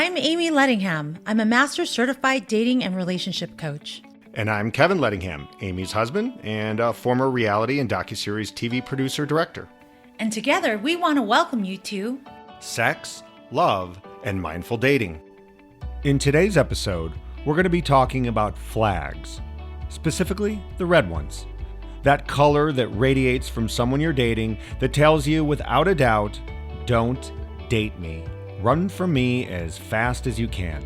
I'm Amie Lettingham. I'm a Master Certified Dating and Relationship Coach. And I'm Kevin Lettingham, Amie's husband and a former reality and docuseries TV producer-director. And together, we want to welcome you to Sex, Love, and Mindful Dating. In today's episode, we're going to be talking about flags, specifically the red ones. That color that radiates from someone you're dating that tells you without a doubt, don't date me. Run from me as fast as you can.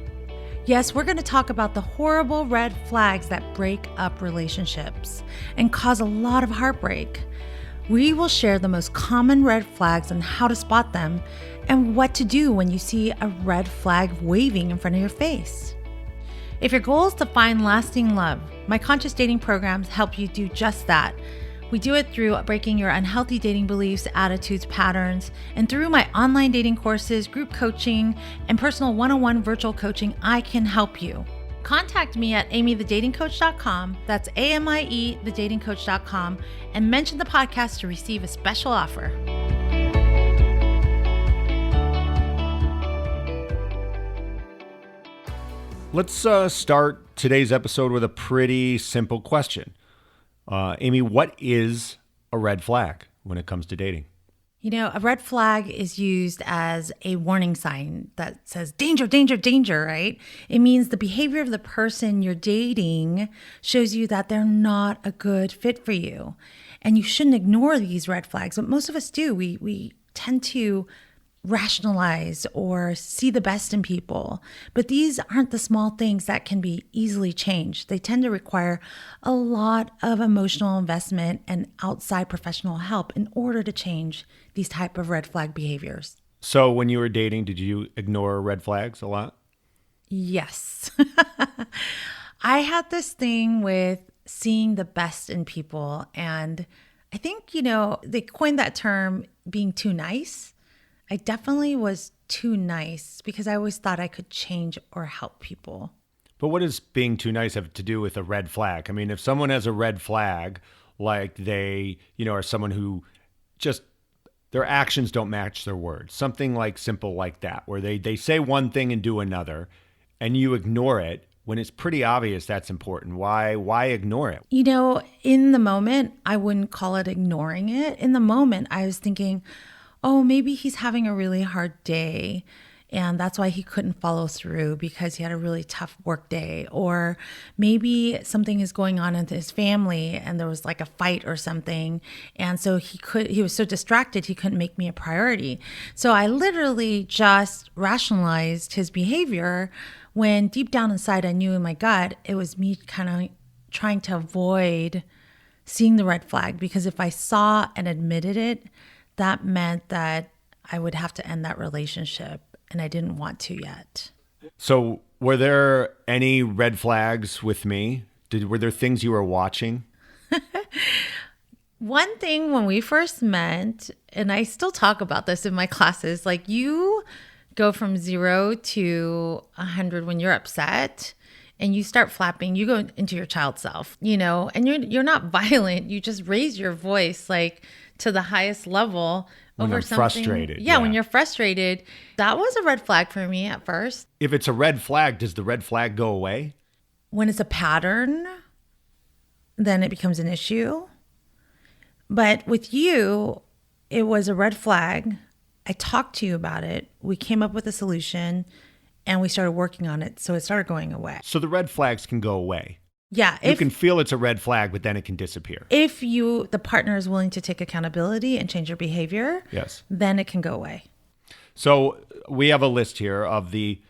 Yes, we're going to talk about the horrible red flags that break up relationships and cause a lot of heartbreak. We will share the most common red flags and how to spot them and what to do when you see a red flag waving in front of your face. If your goal is to find lasting love, my conscious dating programs help you do just that. We do it through breaking your unhealthy dating beliefs, attitudes, patterns, and through my online dating courses, group coaching, and personal one-on-one virtual coaching, I can help you. Contact me at amiethedatingcoach.com, that's AMIE thedatingcoach.com, and mention the podcast to receive a special offer. Let's start today's episode with a pretty simple question. Amie, what is a red flag when it comes to dating? You know, a red flag is used as a warning sign that says danger, danger, danger, right? It means the behavior of the person you're dating shows you that they're not a good fit for you. And you shouldn't ignore these red flags. But most of us do. We tend to rationalize or see the best in people. But these aren't the small things that can be easily changed. They tend to require a lot of emotional investment and outside professional help in order to change these type of red flag behaviors. So when you were dating, did you ignore red flags a lot? Yes. I had this thing with seeing the best in people. And I think, they coined that term being too nice. I definitely was too nice because I always thought I could change or help people. But what does being too nice have to do with a red flag? I mean, if someone has a red flag, like they, are someone who just, their actions don't match their words, something like simple like that, where they say one thing and do another, and you ignore it when it's pretty obvious that's important. Why ignore it? In the moment, I wouldn't call it ignoring it. In the moment, I was thinking, oh, maybe he's having a really hard day and that's why he couldn't follow through because he had a really tough work day. Or maybe something is going on in his family and there was like a fight or something. And so he was so distracted, he couldn't make me a priority. So I literally just rationalized his behavior when deep down inside, I knew in my gut, it was me kind of trying to avoid seeing the red flag, because if I saw and admitted it, that meant that I would have to end that relationship, and I didn't want to yet. So were there any red flags with me? Were there things you were watching? One thing when we first met, and I still talk about this in my classes, like you go from 0 to 100 when you're upset, and you start flapping, you go into your child self, and you're not violent. You just raise your voice like to the highest level over something. Frustrated. Yeah, when you're frustrated. That was a red flag for me at first. If it's a red flag, does the red flag go away? When it's a pattern, then it becomes an issue. But with you, it was a red flag. I talked to you about it. We came up with a solution and we started working on it. So it started going away. So the red flags can go away. Yeah. You can feel it's a red flag, but then it can disappear. If the partner is willing to take accountability and change their behavior, yes, then it can go away. So we have a list here of the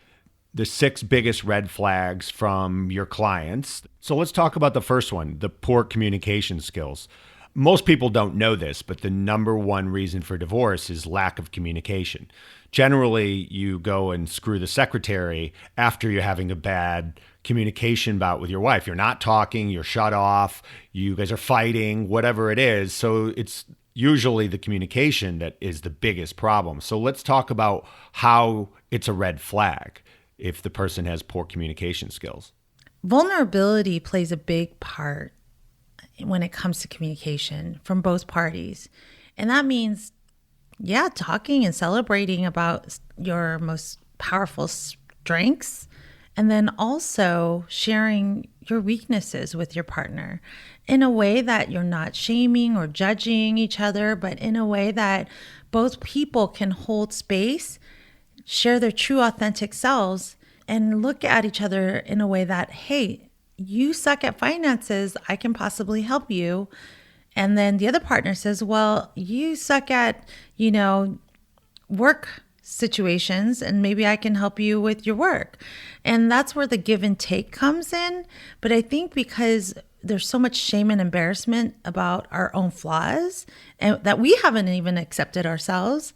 6 biggest red flags from your clients. So let's talk about the first one, the poor communication skills. Most people don't know this, but the number one reason for divorce is lack of communication. Generally, you go and screw the secretary after you're having a bad communication bout with your wife. You're not talking, you're shut off, you guys are fighting, whatever it is. So it's usually the communication that is the biggest problem. So let's talk about how it's a red flag if the person has poor communication skills. Vulnerability plays a big part when it comes to communication from both parties. And that means, talking and celebrating about your most powerful strengths, and then also sharing your weaknesses with your partner in a way that you're not shaming or judging each other, but in a way that both people can hold space, share their true authentic selves, and look at each other in a way that, hey, you suck at finances, I can possibly help you. And then the other partner says, well, you suck at, work situations, and maybe I can help you with your work. And that's where the give and take comes in. But I think because there's so much shame and embarrassment about our own flaws and that we haven't even accepted ourselves,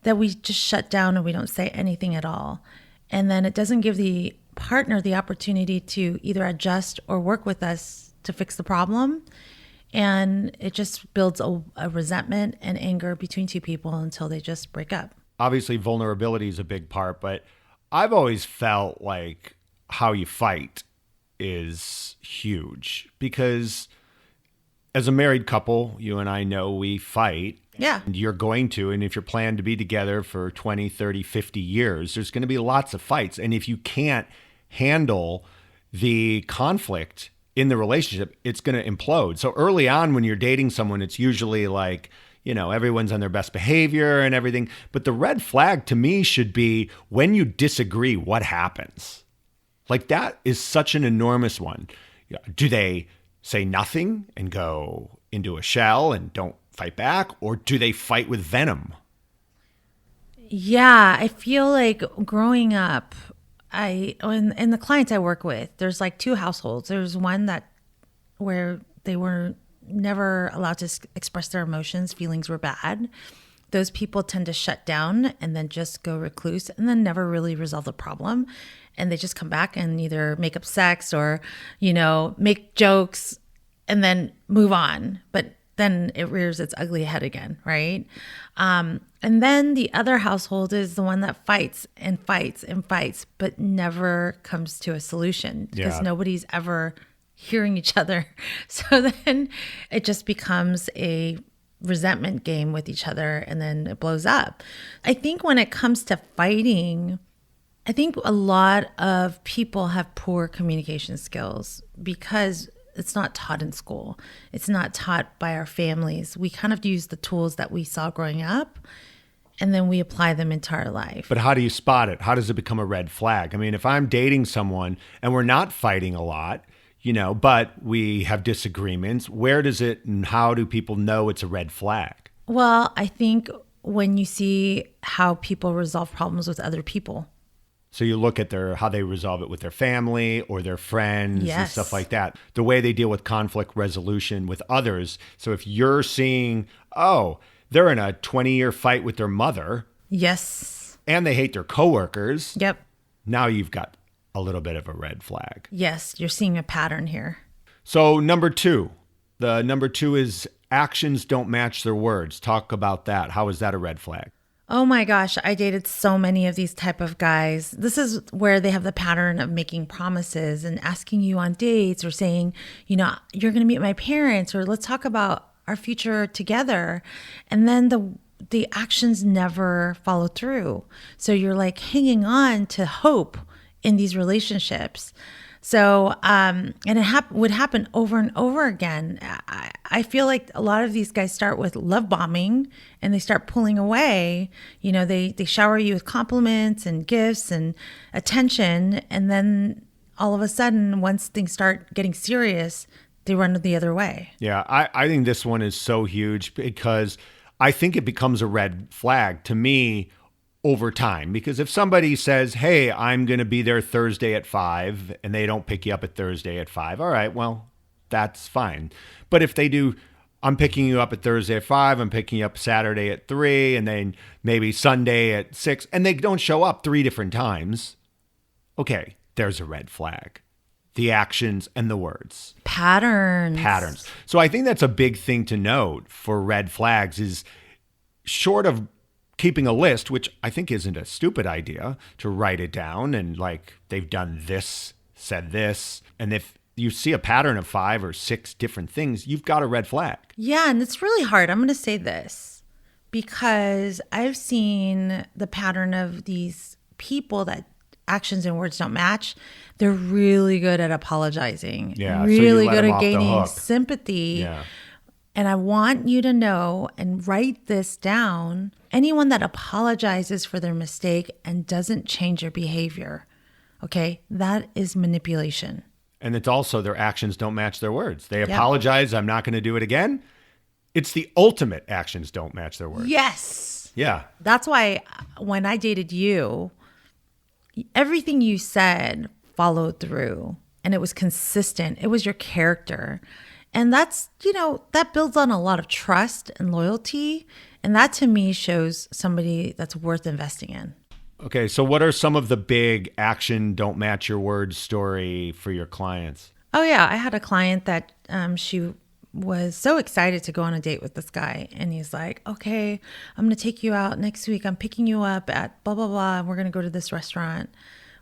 that we just shut down and we don't say anything at all. And then it doesn't give the partner the opportunity to either adjust or work with us to fix the problem. And it just builds a resentment and anger between two people until they just break up. Obviously, vulnerability is a big part, but I've always felt like how you fight is huge because as a married couple, you and I know we fight. Yeah. And you're going to, and if you're planning to be together for 20, 30, 50 years, there's going to be lots of fights. And if you can't handle the conflict in the relationship, it's going to implode. So early on when you're dating someone, it's usually like, everyone's on their best behavior and everything. But the red flag to me should be when you disagree, what happens? Like that is such an enormous one. Do they say nothing and go into a shell and don't fight back? Or do they fight with venom? Yeah, I feel like growing up, in the clients I work with, there's like two households. There's one where they were never allowed to express their emotions, feelings were bad. Those people tend to shut down and then just go recluse and then never really resolve the problem. And they just come back and either make up sex or, make jokes and then move on. But then it rears its ugly head again, right? And then the other household is the one that fights and fights and fights, but never comes to a solution because nobody's ever hearing each other. So then it just becomes a resentment game with each other and then it blows up. I think when it comes to fighting, I think a lot of people have poor communication skills because it's not taught in school. It's not taught by our families. We kind of use the tools that we saw growing up and then we apply them into our life. But how do you spot it? How does it become a red flag? I mean, if I'm dating someone and we're not fighting a lot, but we have disagreements, where does it and how do people know it's a red flag? Well, I think when you see how people resolve problems with other people. So you look at how they resolve it with their family or their friends and stuff like that. The way they deal with conflict resolution with others. So if you're seeing, they're in a 20-year fight with their mother. Yes. And they hate their coworkers. Yep. Now you've got a little bit of a red flag. Yes, you're seeing a pattern here. So number two is actions don't match their words. Talk about that. How is that a red flag? Oh my gosh, I dated so many of these type of guys. This is where they have the pattern of making promises and asking you on dates or saying, you're going to meet my parents or let's talk about our future together. And then the actions never follow through. So you're like hanging on to hope in these relationships. So, and it would happen over and over again. I feel like a lot of these guys start with love bombing and they start pulling away. They shower you with compliments and gifts and attention. And then all of a sudden, once things start getting serious, they run the other way. Yeah, I think this one is so huge because I think it becomes a red flag to me over time. Because if somebody says, hey, I'm going to be there Thursday at 5 and they don't pick you up at Thursday at 5, all right, well, that's fine. But if they do, I'm picking you up at Thursday at 5, I'm picking you up Saturday at 3, and then maybe Sunday at 6, and they don't show up 3 different times, okay, there's a red flag. The actions and the words. Patterns. So I think that's a big thing to note for red flags is short of keeping a list, which I think isn't a stupid idea, to write it down and like they've done this, said this. And if you see a pattern of 5 or 6 different things, you've got a red flag. Yeah, and it's really hard. I'm going to say this because I've seen the pattern of these people that actions and words don't match, they're really good at apologizing. Yeah, so you Really let good them at off the gaining hook. sympathy. Yeah. And I want you to know and write this down. Anyone that apologizes for their mistake and doesn't change their behavior, okay, that is manipulation. And it's also their actions don't match their words. They apologize, I'm not going to do it again. It's the ultimate actions don't match their words. Yes. Yeah. That's why when I dated you, everything you said followed through and it was consistent. It was your character. And that's, that builds on a lot of trust and loyalty. And that to me shows somebody that's worth investing in. Okay, so what are some of the big action don't match your words story for your clients? Oh, yeah. I had a client that she was so excited to go on a date with this guy. And he's like, okay, I'm going to take you out next week. I'm picking you up at blah, blah, blah. And we're going to go to this restaurant.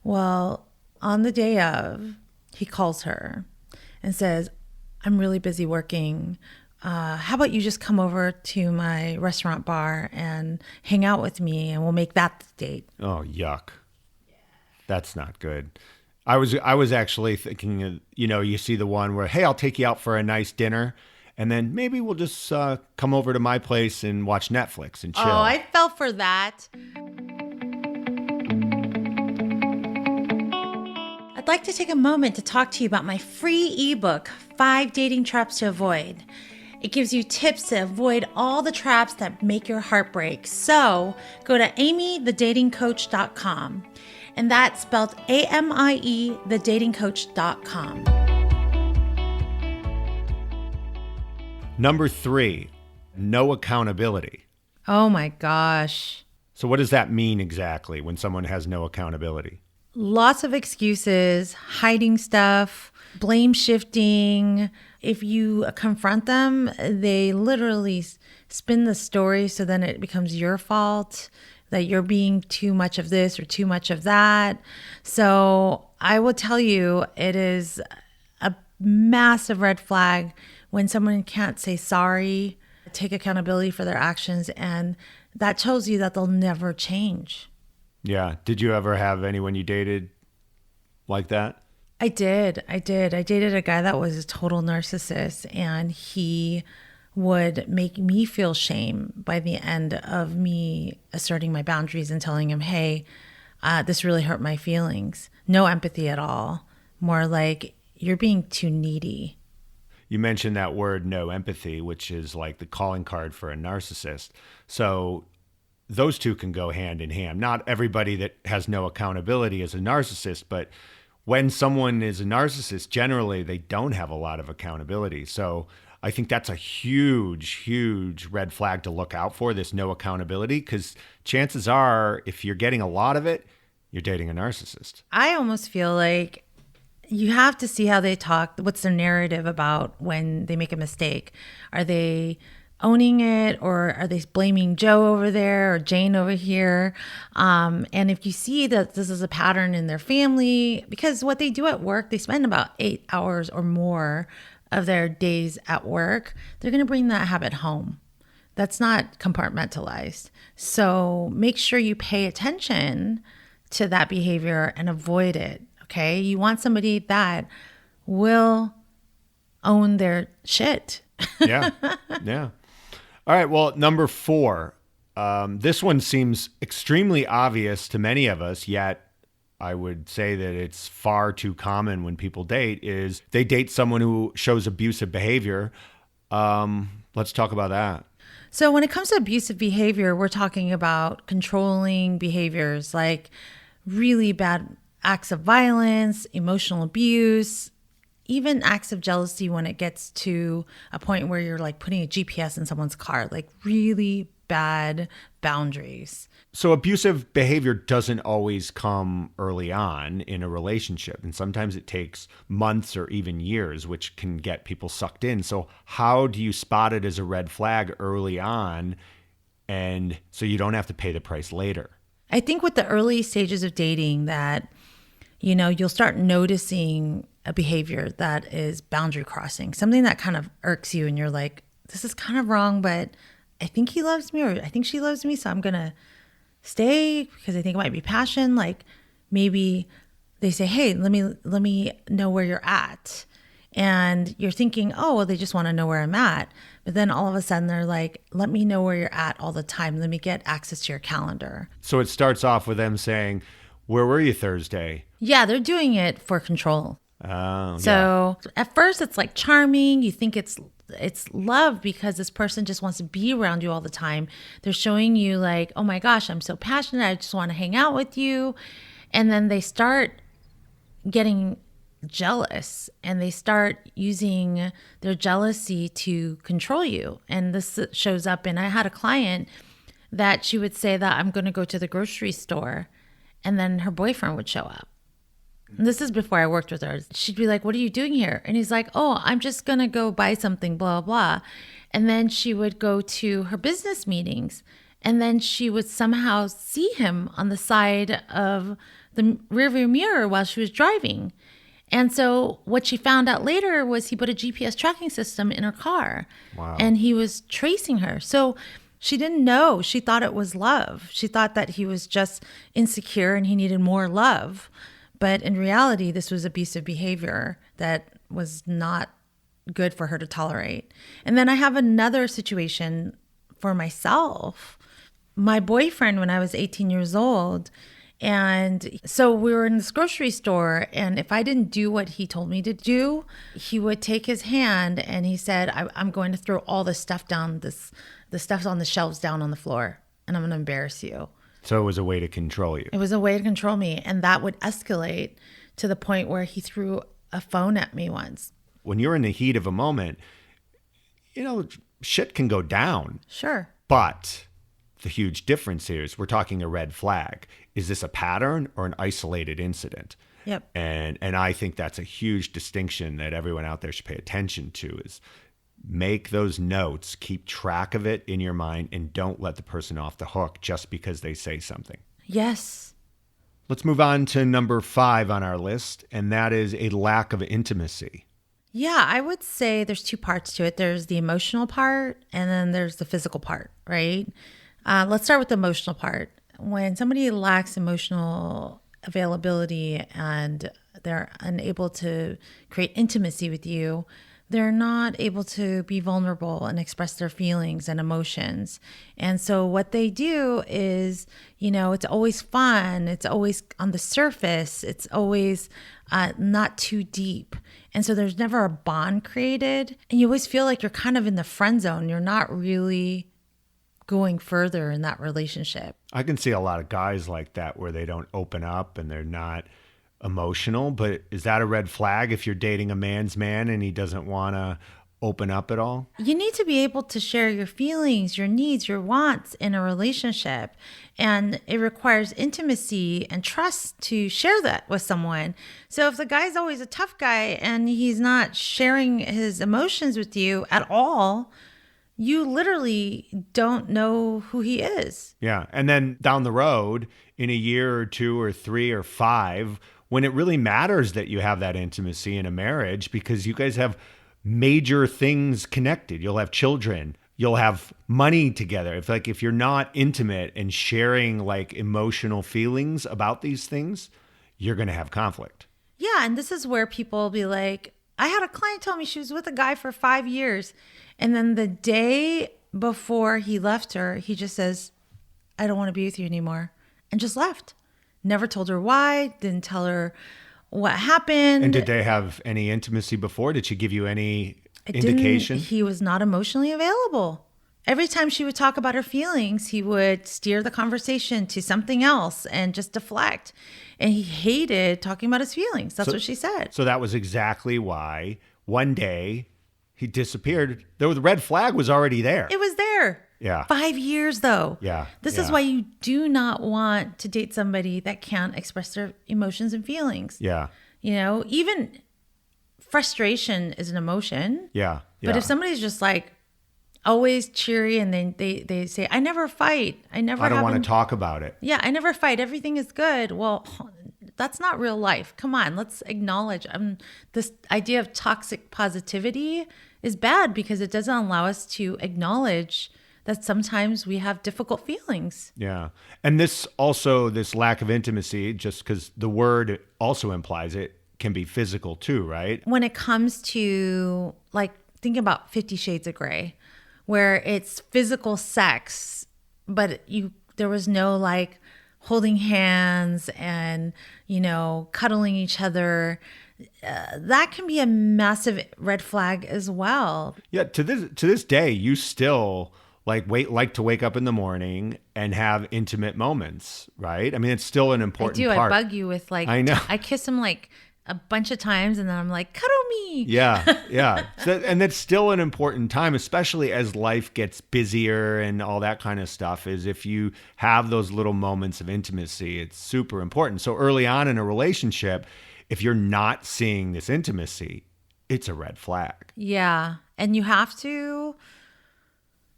Well, on the day of, he calls her and says, I'm really busy working. How about you just come over to my restaurant bar and hang out with me and we'll make that the date. Oh, yuck. That's not good. I was actually thinking, you see the one where, hey, I'll take you out for a nice dinner and then maybe we'll just come over to my place and watch Netflix and chill. Oh, I fell for that. I'd like to take a moment to talk to you about my free ebook, 5 Dating Traps to Avoid. It gives you tips to avoid all the traps that make your heart break. So go to amiethedatingcoach.com. And that's spelled AMIE, thedatingcoach.com. Number 3, no accountability. Oh my gosh. So what does that mean exactly when someone has no accountability? Lots of excuses, hiding stuff, blame shifting. If you confront them, they literally spin the story so then it becomes your fault, that you're being too much of this or too much of that. So I will tell you, it is a massive red flag when someone can't say sorry, take accountability for their actions, and that tells you that they'll never change. Yeah. Did you ever have anyone you dated like that? I did. I dated a guy that was a total narcissist, and he would make me feel shame by the end of me asserting my boundaries and telling him, hey, this really hurt my feelings. No empathy at all. More like, you're being too needy. You mentioned that word, no empathy, which is like the calling card for a narcissist. So those two can go hand in hand. Not everybody that has no accountability is a narcissist, but when someone is a narcissist, generally they don't have a lot of accountability. So I think that's a huge, huge red flag to look out for, this no accountability, because chances are if you're getting a lot of it, you're dating a narcissist. I almost feel like you have to see how they talk. What's their narrative about when they make a mistake? Are they owning it, or are they blaming Joe over there or Jane over here? And if you see that this is a pattern in their family, because what they do at work, they spend about 8 hours or more of their days at work, they're going to bring that habit home. That's not compartmentalized. So make sure you pay attention to that behavior and avoid it. Okay. You want somebody that will own their shit. Yeah. Yeah. All right. Well, number 4, this one seems extremely obvious to many of us, yet I would say that it's far too common when people date, is they date someone who shows abusive behavior. Let's talk about that. So when it comes to abusive behavior, we're talking about controlling behaviors like really bad acts of violence, emotional abuse, even acts of jealousy when it gets to a point where you're like putting a GPS in someone's car, like really bad boundaries. So abusive behavior doesn't always come early on in a relationship. And sometimes it takes months or even years, which can get people sucked in. So how do you spot it as a red flag early on, and so you don't have to pay the price later? I think with the early stages of dating that, you'll start noticing a behavior that is boundary crossing, something that kind of irks you and you're like, this is kind of wrong, but I think he loves me or I think she loves me, so I'm going to stay because I think it might be passion. Like, maybe they say, hey, let me know where you're at. And you're thinking, oh, well, they just want to know where I'm at. But then all of a sudden they're like, let me know where you're at all the time. Let me get access to your calendar. So it starts off with them saying, where were you Thursday? Yeah, they're doing it for control. Oh, So at first it's like charming. You think it's love because this person just wants to be around you all the time. They're showing you like, oh my gosh, I'm so passionate. I just want to hang out with you. And then they start getting jealous and they start using their jealousy to control you. And this shows up. And I had a client that she would say that I'm going to go to the grocery store, and then her boyfriend would show up. And this is before I worked with her. She'd be like, what are you doing here? And he's like, oh, I'm just going to go buy something, blah, blah. And then she would go to her business meetings, and then she would somehow see him on the side of the rearview mirror while she was driving. And so what she found out later was he put a GPS tracking system in her car. Wow. And he was tracing her. So she didn't know. She thought it was love. She thought that he was just insecure and he needed more love. But in reality, this was abusive behavior that was not good for her to tolerate. And then I have another situation for myself. My boyfriend, when I was 18 years old, and so we were in this grocery store, and if I didn't do what he told me to do, he would take his hand and he said, I'm going to throw all this stuff down, the stuff's on the shelves down on the floor, and I'm going to embarrass you. So it was a way to control you. It was a way to control me. And that would escalate to the point where he threw a phone at me once. When you're in the heat of a moment, shit can go down. Sure. But the huge difference here is we're talking a red flag. Is this a pattern or an isolated incident? Yep. And I think that's a huge distinction that everyone out there should pay attention to is make those notes, keep track of it in your mind, and don't let the person off the hook just because they say something. Yes. Let's move on to number 5 on our list, and that is a lack of intimacy. Yeah, I would say there's 2 parts to it. There's the emotional part, and then there's the physical part, right? Let's start with the emotional part. When somebody lacks emotional availability and they're unable to create intimacy with you, they're not able to be vulnerable and express their feelings and emotions. And so what they do is, it's always fun. It's always on the surface. It's always not too deep. And so there's never a bond created. And you always feel like you're kind of in the friend zone. You're not really going further in that relationship. I can see a lot of guys like that where they don't open up and they're not emotional, but is that a red flag if you're dating a man's man and he doesn't want to open up at all? You need to be able to share your feelings, your needs, your wants in a relationship. And it requires intimacy and trust to share that with someone. So if the guy's always a tough guy and he's not sharing his emotions with you at all, you literally don't know who he is. Yeah. And then down the road, in a year or 2 or 3 or 5, when it really matters that you have that intimacy in a marriage because you guys have major things connected. You'll have children. You'll have money together. If you're not intimate and sharing like emotional feelings about these things, you're going to have conflict. Yeah. And this is where people will be like, I had a client tell me she was with a guy for 5 years. And then the day before he left her, he just says, I don't want to be with you anymore. And just left. Never told her why, didn't tell her what happened. And did they have any intimacy before? Did she give you any indication? He was not emotionally available. Every time she would talk about her feelings, he would steer the conversation to something else and just deflect. And he hated talking about his feelings. That's what she said. So that was exactly why one day he disappeared. The red flag was already there. It was there. Yeah. 5 years though. Yeah. This is why you do not want to date somebody that can't express their emotions and feelings. Yeah. Even frustration is an emotion. Yeah. But if somebody's just like always cheery and they say, I never fight. I don't want to talk about it. Yeah, I never fight. Everything is good. Well, that's not real life. Come on, let's acknowledge this idea of toxic positivity is bad because it doesn't allow us to acknowledge that sometimes we have difficult feelings. Yeah. And this also, this lack of intimacy, just because the word also implies it, can be physical too, right? When it comes to, like, think about 50 Shades of Grey, where it's physical sex, but there was no like holding hands and, cuddling each other. That can be a massive red flag as well. Yeah. To this day, you still like to wake up in the morning and have intimate moments, right? I mean, it's still an important part. I bug you with like, I know. I kiss him like a bunch of times and then I'm like, cuddle me. Yeah, yeah. And that's still an important time, especially as life gets busier and all that kind of stuff, is if you have those little moments of intimacy, it's super important. So early on in a relationship, if you're not seeing this intimacy, it's a red flag. Yeah. And you have to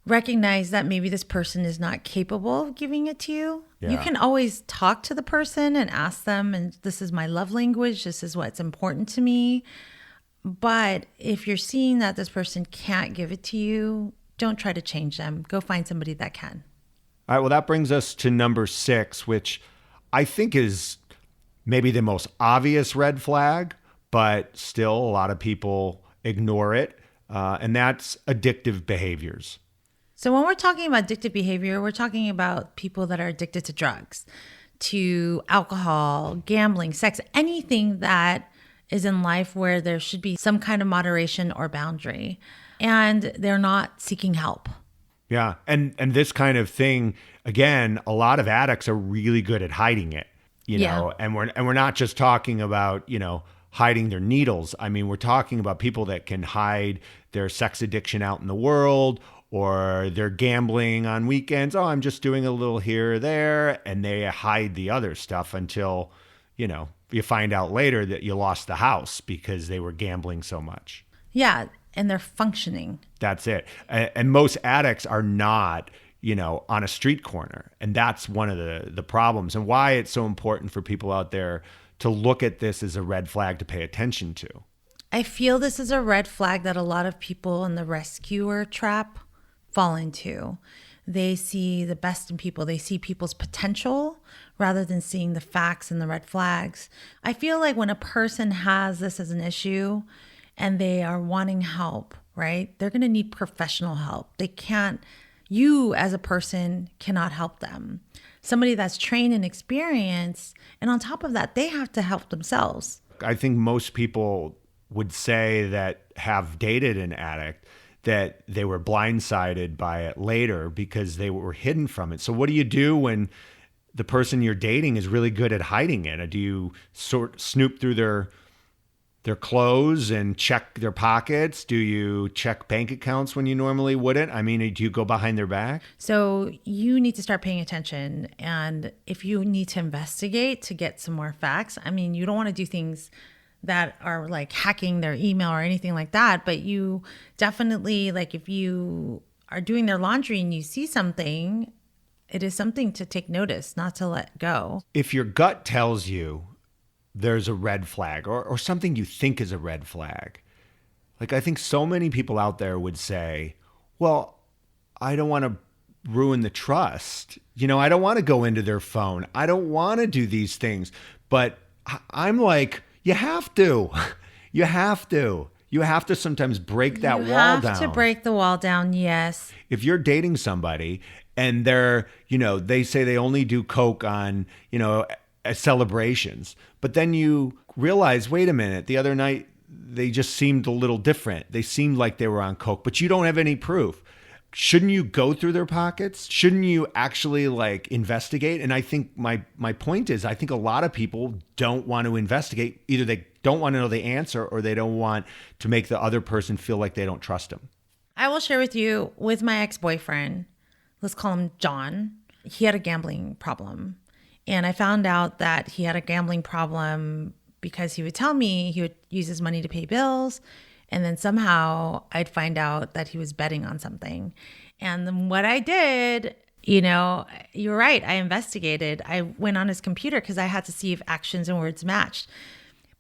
recognize that maybe this person is not capable of giving it to you. Yeah. You can always talk to the person and ask them, and this is my love language, this is what's important to me. But if you're seeing that this person can't give it to you, don't try to change them. Go find somebody that can. All right, well, that brings us to number 6, which I think is maybe the most obvious red flag, but still a lot of people ignore it, and that's addictive behaviors. So when we're talking about addictive behavior, we're talking about people that are addicted to drugs, to alcohol, gambling, sex, anything that is in life where there should be some kind of moderation or boundary, and they're not seeking help. Yeah. And this kind of thing, again, a lot of addicts are really good at hiding it, and we're not just talking about, hiding their needles. I mean, we're talking about people that can hide their sex addiction out in the world, or they're gambling on weekends. Oh, I'm just doing a little here or there. And they hide the other stuff until, you find out later that you lost the house because they were gambling so much. Yeah. And they're functioning. That's it. And most addicts are not, on a street corner. And that's one of the problems, and why it's so important for people out there to look at this as a red flag to pay attention to. I feel this is a red flag that a lot of people in the rescuer trap fall into. They see the best in people. They see people's potential rather than seeing the facts and the red flags. I feel like when a person has this as an issue and they are wanting help, right? They're going to need professional help. You as a person cannot help them. Somebody that's trained and experienced, and on top of that, they have to help themselves. I think most people would say that have dated an addict that they were blindsided by it later because they were hidden from it. So what do you do when the person you're dating is really good at hiding it? Do you snoop through their clothes and check their pockets? Do you check bank accounts when you normally wouldn't? I mean, do you go behind their back? So you need to start paying attention. And if you need to investigate to get some more facts, I mean, you don't want to do things that are like hacking their email or anything like that. But you definitely, like, if you are doing their laundry and you see something, it is something to take notice, not to let go. If your gut tells you there's a red flag or something you think is a red flag, like, I think so many people out there would say, well, I don't want to ruin the trust. I don't want to go into their phone. I don't want to do these things. But I'm like, you have to. You have to. You have to sometimes break that wall down. You have to break the wall down, yes. If you're dating somebody and they say they only do coke on, celebrations, but then you realize, wait a minute, the other night they just seemed a little different. They seemed like they were on coke, but you don't have any proof. Shouldn't you go through their pockets? Shouldn't you actually investigate? And I think my point is, I think a lot of people don't want to investigate. Either they don't want to know the answer or they don't want to make the other person feel like they don't trust them. I will share with you, with my ex-boyfriend, let's call him John, he had a gambling problem. And I found out that he had a gambling problem because he would tell me he would use his money to pay bills. And then somehow I'd find out that he was betting on something. And then what I did, you're right, I investigated. I went on his computer because I had to see if actions and words matched.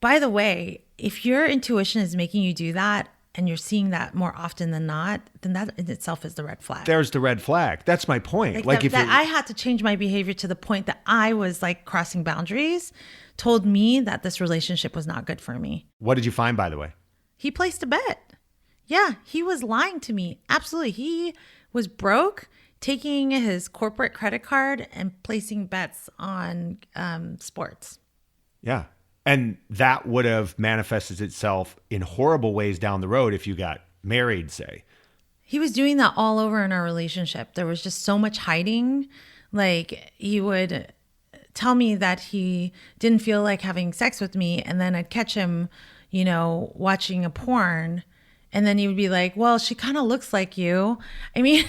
By the way, if your intuition is making you do that and you're seeing that more often than not, then that in itself is the red flag. There's the red flag. That's my point. Like that I had to change my behavior to the point that I was like crossing boundaries, told me that this relationship was not good for me. What did you find, by the way? He placed a bet. Yeah, he was lying to me. Absolutely. He was broke, taking his corporate credit card and placing bets on sports. Yeah. And that would have manifested itself in horrible ways down the road if you got married, say. He was doing that all over in our relationship. There was just so much hiding. Like, he would tell me that he didn't feel like having sex with me, and then I'd catch him, watching a porn, and then he would be like, well, she kind of looks like you. I mean...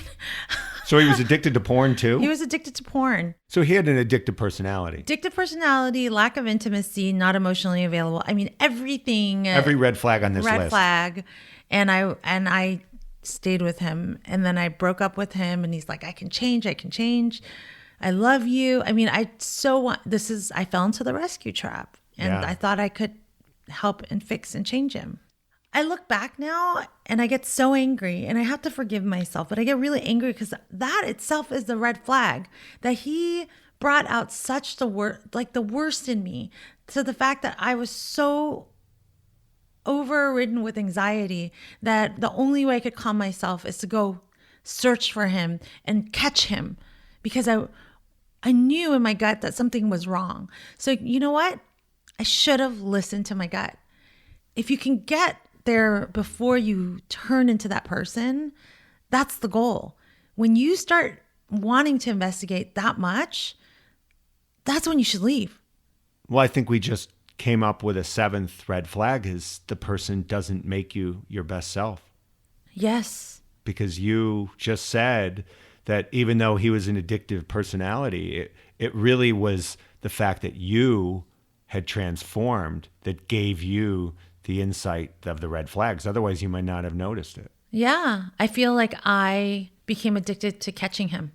So he was addicted to porn too? He was addicted to porn. So he had an addictive personality. Addictive personality, lack of intimacy, not emotionally available. I mean, everything. Every red flag on this list. Red flag. And I stayed with him. And then I broke up with him. And he's like, I can change. I love you. I mean, I fell into the rescue trap. And I thought I could help and fix and change him. I look back now and I get so angry, and I have to forgive myself, but I get really angry because that itself is the red flag, that he brought out such the worst in me, to the fact that I was so overridden with anxiety that the only way I could calm myself is to go search for him and catch him, because I knew in my gut that something was wrong. So you know what? I should have listened to my gut. If you can get there before you turn into that person, that's the goal. When you start wanting to investigate that much, that's when you should leave. Well, I think we just came up with a seventh red flag: is the person doesn't make you your best self. Yes. Because you just said that even though he was an addictive personality, it really was the fact that you had transformed that gave you the insight of the red flags. Otherwise, you might not have noticed it. Yeah. I feel like I became addicted to catching him.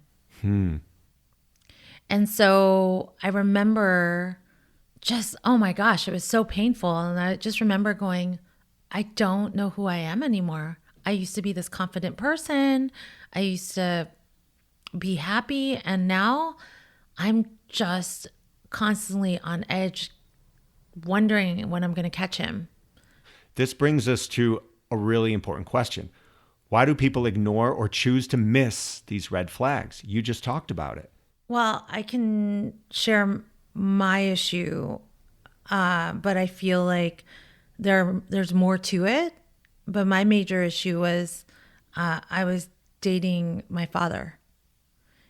And so I remember just, oh my gosh, it was so painful. And I just remember going, I don't know who I am anymore. I used to be this confident person. I used to be happy. And now I'm just constantly on edge, wondering when I'm going to catch him. This brings us to a really important question. Why do people ignore or choose to miss these red flags? You just talked about it. Well, I can share my issue, but I feel like there's more to it. But my major issue was I was dating my father,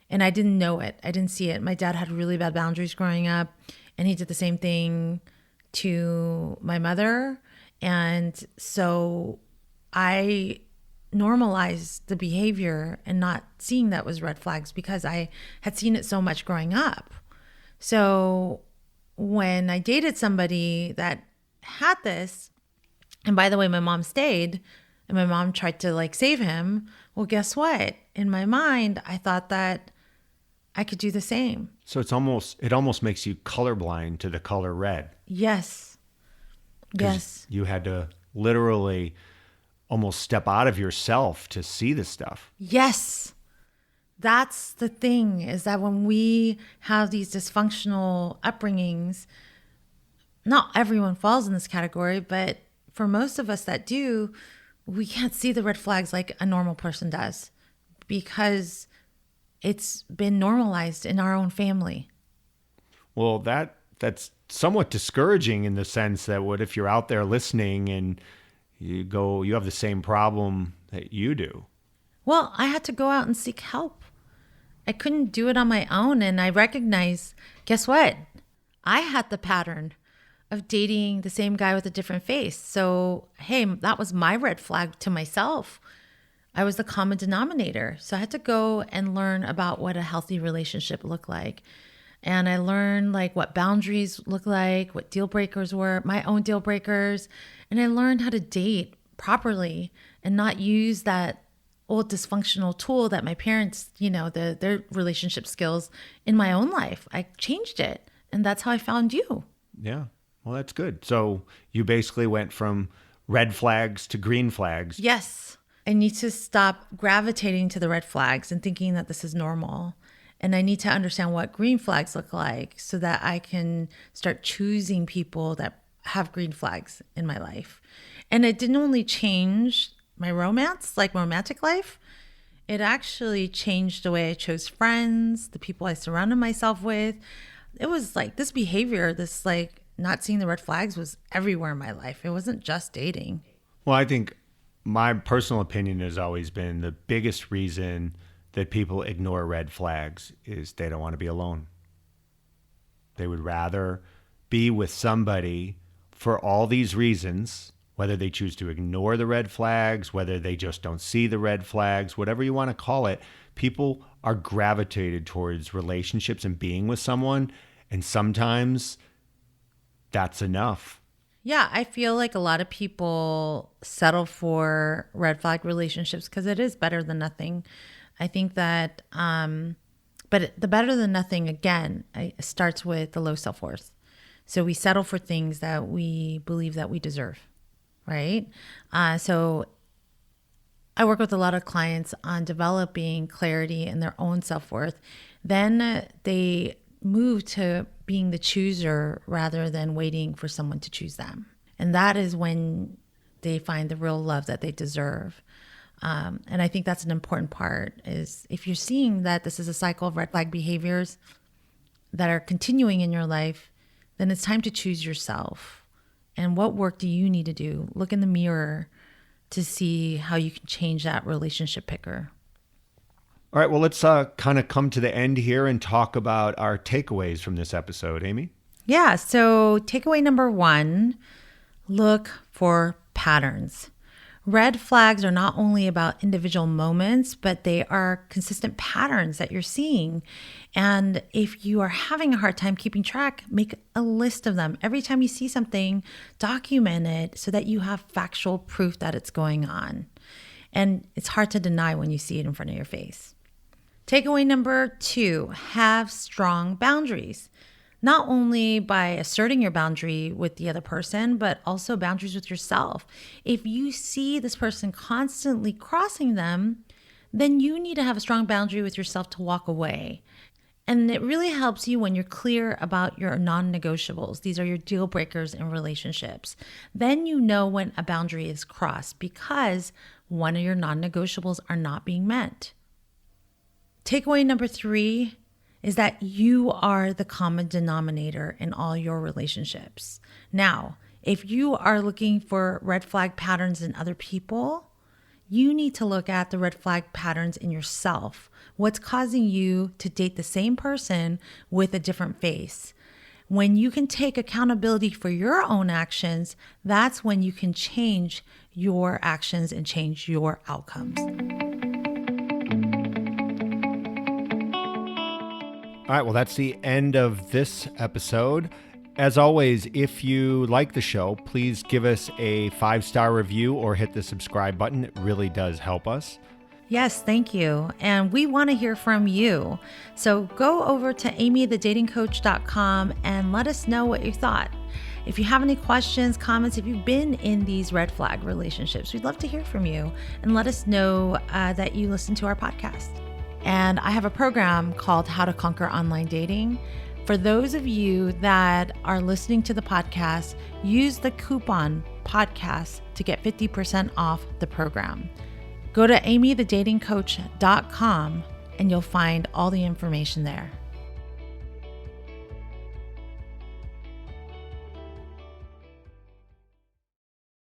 and I didn't know it. I didn't see it. My dad had really bad boundaries growing up, and he did the same thing to my mother. And so I normalized the behavior and not seeing that was red flags because I had seen it so much growing up. So when I dated somebody that had this, and by the way, my mom stayed and my mom tried to save him. Well, guess what? In my mind, I thought that I could do the same. So it almost makes you colorblind to the color red. Yes. Yes. You had to literally almost step out of yourself to see this stuff. Yes. That's the thing, is that when we have these dysfunctional upbringings, not everyone falls in this category, but for most of us that do, we can't see the red flags like a normal person does because it's been normalized in our own family. Well, that's somewhat discouraging in the sense that what if you're out there listening and you have the same problem that you do? Well, I had to go out and seek help. I couldn't do it on my own. And I recognized, guess what? I had the pattern of dating the same guy with a different face. So, hey, that was my red flag to myself. I was the common denominator. So I had to go and learn about what a healthy relationship looked like. And I learned what boundaries look like, what deal breakers were, my own deal breakers. And I learned how to date properly and not use that old dysfunctional tool that my parents, their relationship skills in my own life. I changed it. And that's how I found you. Yeah. Well, that's good. So you basically went from red flags to green flags. Yes. I need to stop gravitating to the red flags and thinking that this is normal. And I need to understand what green flags look like so that I can start choosing people that have green flags in my life. And it didn't only change my romance, like romantic life, it actually changed the way I chose friends, the people I surrounded myself with. It was like this behavior, this like not seeing the red flags was everywhere in my life. It wasn't just dating. Well, I think my personal opinion has always been the biggest reason that people ignore red flags is they don't want to be alone. They would rather be with somebody for all these reasons, whether they choose to ignore the red flags, whether they just don't see the red flags, whatever you want to call it. People are gravitated towards relationships and being with someone, and sometimes that's enough. Yeah, I feel like a lot of people settle for red flag relationships because it is better than nothing. I think that, but the better than nothing, again, it starts with the low self-worth. So we settle for things that we believe that we deserve, right? So I work with a lot of clients on developing clarity in their own self-worth. Then they move to being the chooser rather than waiting for someone to choose them. And that is when they find the real love that they deserve. And I think that's an important part is if you're seeing that this is a cycle of red flag behaviors that are continuing in your life, then it's time to choose yourself. And what work do you need to do? Look in the mirror to see how you can change that relationship picker. All right, well, let's kind of come to the end here and talk about our takeaways from this episode, Amie. Yeah, so takeaway number 1, look for patterns. Red flags are not only about individual moments, but they are consistent patterns that you're seeing. And if you are having a hard time keeping track, make a list of them. Every time you see something, document it so that you have factual proof that it's going on. And it's hard to deny when you see it in front of your face. Takeaway number 2, have strong boundaries. Not only by asserting your boundary with the other person, but also boundaries with yourself. If you see this person constantly crossing them, then you need to have a strong boundary with yourself to walk away. And it really helps you when you're clear about your non-negotiables. These are your deal breakers in relationships. Then you know when a boundary is crossed because one of your non-negotiables are not being met. Takeaway number 3 is that you are the common denominator in all your relationships. Now, if you are looking for red flag patterns in other people, you need to look at the red flag patterns in yourself. What's causing you to date the same person with a different face? When you can take accountability for your own actions, that's when you can change your actions and change your outcomes. All right, well, that's the end of this episode. As always, if you like the show, please give us a 5-star review or hit the subscribe button. It really does help us. Yes, thank you. And we want to hear from you. So go over to amiethedatingcoach.com and let us know what you thought. If you have any questions, comments, if you've been in these red flag relationships, we'd love to hear from you and let us know that you listen to our podcast. And I have a program called How to Conquer Online Dating. For those of you that are listening to the podcast, use the coupon podcast to get 50% off the program. Go to amiethedatingcoach.com and you'll find all the information there.